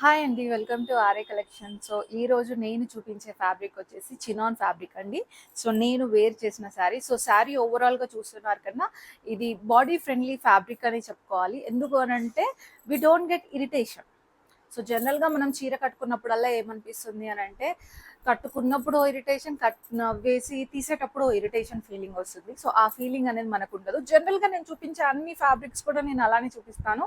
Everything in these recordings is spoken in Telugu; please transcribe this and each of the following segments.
హాయ్ అండి. Welcome to R A collection. So, ఈరోజు నేను చూపించే ఫ్యాబ్రిక్ వచ్చేసి చినాన్ ఫ్యాబ్రిక్ అండి. సో, నేను వేర్ చేసిన శారీ. సో, శారీ ఓవరాల్‌గా చూస్తున్నారు కన్నా ఇది బాడీ ఫ్రెండ్లీ ఫ్యాబ్రిక్ అని చెప్పుకోవాలి. ఎందుకు అనంటే we don't get irritation. So జనరల్‌గా మనం చీర కట్టుకున్నప్పుడల్లా ఏమనిపిస్తుంది అనంటే, కట్టుకున్నప్పుడు ఇరిటేషన్, వేసి తీసేటప్పుడు ఇరిటేషన్ ఫీలింగ్ వస్తుంది. సో, ఆ ఫీలింగ్ అనేది మనకుండదు. జనరల్‌గా నేను చూపించే అన్ని ఫ్యాబ్రిక్స్ కూడా నేను అలానే చూపిస్తాను.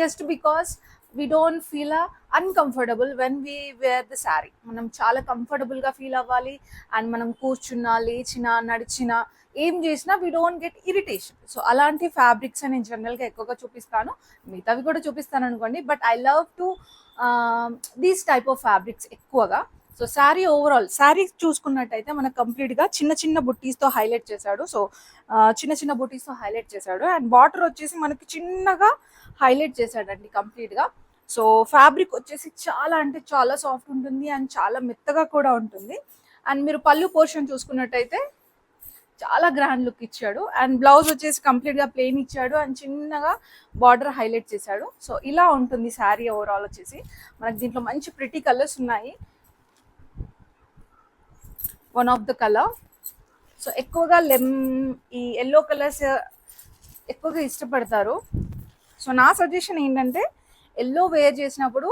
Just because we don't feel uncomfortable when we wear the sari. మనం చాలా కంఫర్టబుల్‌గా ఫీల్ అవ్వాలి. అండ్ మనం కూర్చున్నా, లేచినా, నడిచినా ఏం చేసినా we don't get irritation. So, అలాంటి ఫ్యాబ్రిక్స్ నేను జనరల్‌గా ఎక్కువగా చూపిస్తాను. మిగతావి కూడా చూపిస్తాను అనుకోండి. But I love to these type of fabrics ఎక్కువగా. సో శారీ ఓవరాల్ శారీ చూసుకున్నట్టయితే మనకు కంప్లీట్గా చిన్న చిన్న బుట్టీస్తో హైలైట్ చేశాడు. సో చిన్న చిన్న బుట్టీస్తో హైలైట్ చేశాడు. అండ్ బార్డర్ వచ్చేసి మనకి చిన్నగా హైలైట్ చేశాడండి కంప్లీట్గా. సో ఫ్యాబ్రిక్ వచ్చేసి చాలా అంటే చాలా సాఫ్ట్ ఉంటుంది అండ్ చాలా మెత్తగా కూడా ఉంటుంది. అండ్ మీరు పళ్ళు పోర్షన్ చూసుకున్నట్టయితే చాలా గ్రాండ్ లుక్ ఇచ్చాడు. అండ్ బ్లౌజ్ వచ్చేసి కంప్లీట్గా ప్లెయిన్ ఇచ్చాడు అండ్ చిన్నగా బార్డర్ హైలైట్ చేశాడు. సో ఇలా ఉంటుంది శారీ ఓవరాల్ వచ్చేసి. మనకి దీంట్లో మంచి ప్రిటీ కలర్స్ ఉన్నాయి. One of the colour. So ఎక్కువగా ఈ ఎల్లో కలర్స్ ఎక్కువగా ఇష్టపడతారు. సో నా సజెషన్ ఏంటంటే ఎల్లో వేర్ చేసినప్పుడు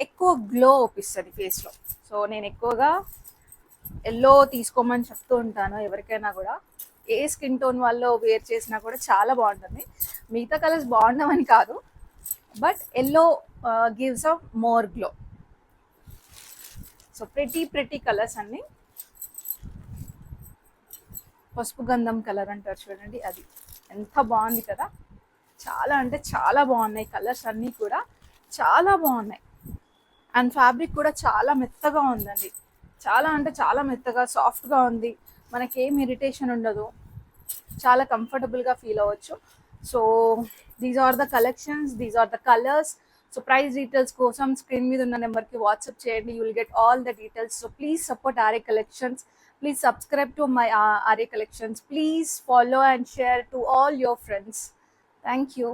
ఎక్కువ గ్లో ఒప్పిస్తుంది ఫేస్లో. సో నేను ఎక్కువగా ఎల్లో తీసుకోమని చెప్తూ ఉంటాను ఎవరికైనా కూడా. ఏ స్కిన్ టోన్ వాళ్ళు వేర్ చేసినా కూడా చాలా బాగుంటుంది. మిగతా కలర్స్ బాగుండవని కాదు, but yellow gives a more glow. So pretty colours అన్ని. పసుపు గంధం కలర్ అంటారు చూడండి, అది ఎంత బాగుంది కదా. చాలా అంటే చాలా బాగున్నాయి కలర్స్ అన్నీ కూడా, చాలా బాగున్నాయి. అండ్ ఫ్యాబ్రిక్ కూడా చాలా మెత్తగా ఉందండి. చాలా అంటే చాలా మెత్తగా సాఫ్ట్గా ఉంది. మనకి ఏం ఇరిటేషన్ ఉండదు. చాలా కంఫర్టబుల్గా ఫీల్ అవ్వచ్చు. So these are the collections, these are the colours. So price details కోసం స్క్రీన్ మీద ఉన్న నెంబర్కి వాట్సాప్ చేయండి. You will get all the details. So please support R A collections. Please subscribe to my RA collections. Please follow and share to all your friends. Thank you.